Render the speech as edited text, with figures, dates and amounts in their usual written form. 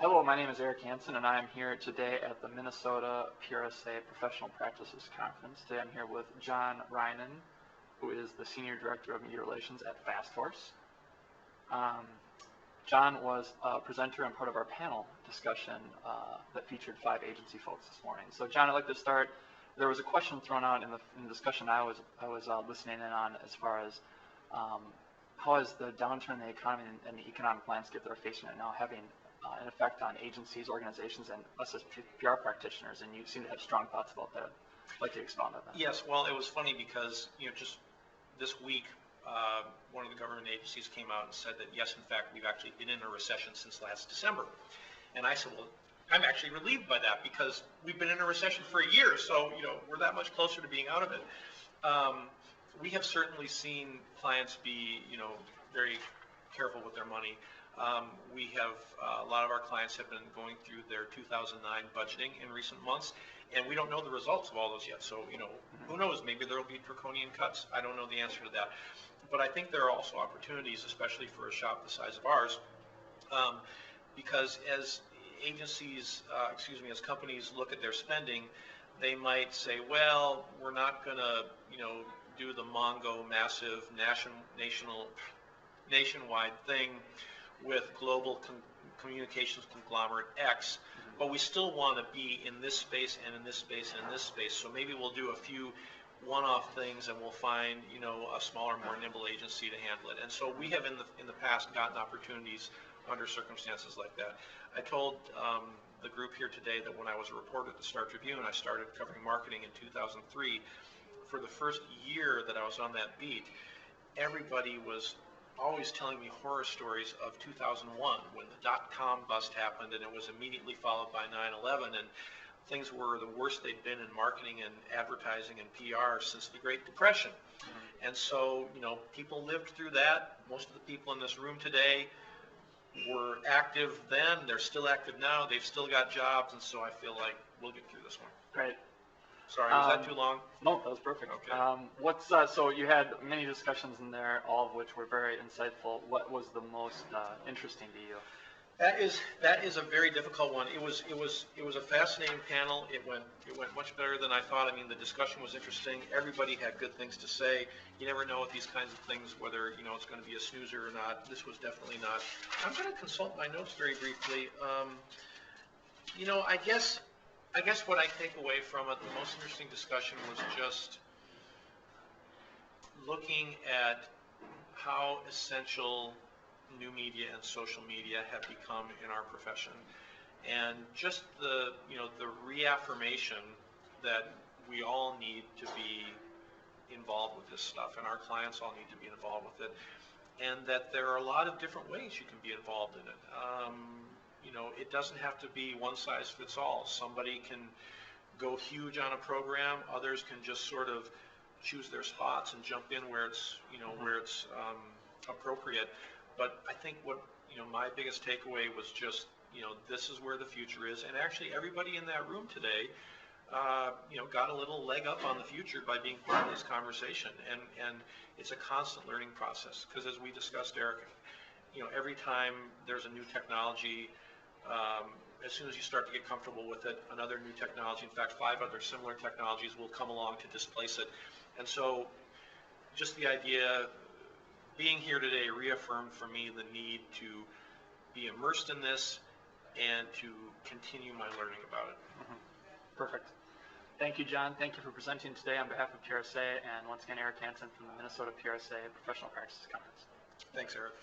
Hello, my name is Eric Hansen, and I am here today at the Minnesota PRSA Professional Practices Conference. Today I'm here with John Reinan, who is the Senior Director of Media Relations at FastHorse. John was a presenter and part of our panel discussion that featured 5 agency folks this morning. So John, I'd like to start. There was a question thrown out in the discussion I was listening in on as far as how is the downturn in the economy and the economic landscape that we're facing right now having an effect on agencies, organizations, and us as PR practitioners, and you seem to have strong thoughts about that. I'd like to expound on that. Yes, well, it was funny because, just this week, one of the government agencies came out and said that, yes, in fact, we've actually been in a recession since last December. And I said, well, I'm actually relieved by that because we've been in a recession for a year, so, we're that much closer to being out of it. We have certainly seen clients be, very careful with their money. We have, a lot of our clients have been going through their 2009 budgeting in recent months, and we don't know the results of all those yet. So, who knows, maybe there will be draconian cuts. I don't know the answer to that. But I think there are also opportunities, especially for a shop the size of ours, because as agencies, as companies look at their spending, they might say, well, we're not going to, do the Mongo massive nationwide thing with global communications conglomerate X, but we still want to be in this space and in this space and in this space. So maybe we'll do a few one-off things and we'll find, a smaller, more nimble agency to handle it. And so we have in the past gotten opportunities under circumstances like that. I told the group here today that when I was a reporter at the Star Tribune, I started covering marketing in 2003. For the first year that I was on that beat, everybody was always telling me horror stories of 2001 when the dot-com bust happened, and it was immediately followed by 9/11, and things were the worst they'd been in marketing and advertising and PR since the Great Depression. And so, people lived through that. Most of the people in this room today were active then. They're still active now. They've still got jobs, and so I feel like we'll get through this one. Great. Sorry, was that too long? No, that was perfect. Okay. So you had many discussions in there, all of which were very insightful. What was the most interesting to you? That is a very difficult one. It was a fascinating panel. It went much better than I thought. I mean, the discussion was interesting. Everybody had good things to say. You never know with these kinds of things whether it's going to be a snoozer or not. This was definitely not. I'm going to consult my notes very briefly. I guess what I take away from it, the most interesting discussion was just looking at how essential new media and social media have become in our profession, and just the reaffirmation that we all need to be involved with this stuff, and our clients all need to be involved with it, and that there are a lot of different ways you can be involved in it. It doesn't have to be one size fits all. Somebody can go huge on a program. Others can just sort of choose their spots and jump in where it's appropriate. But I think what my biggest takeaway was just this is where the future is, and actually everybody in that room today got a little leg up on the future by being part of this conversation, and it's a constant learning process, because as we discussed, Eric, every time there's a new technology, as soon as you start to get comfortable with it, another new technology, in fact 5 other similar technologies will come along to displace it. And so just the idea, being here today reaffirmed for me the need to be immersed in this and to continue my learning about it. Perfect. Thank you, John. Thank you for presenting today on behalf of PRSA, and once again, Eric Hansen from the Minnesota PRSA Professional Practices Conference. Thanks, Eric.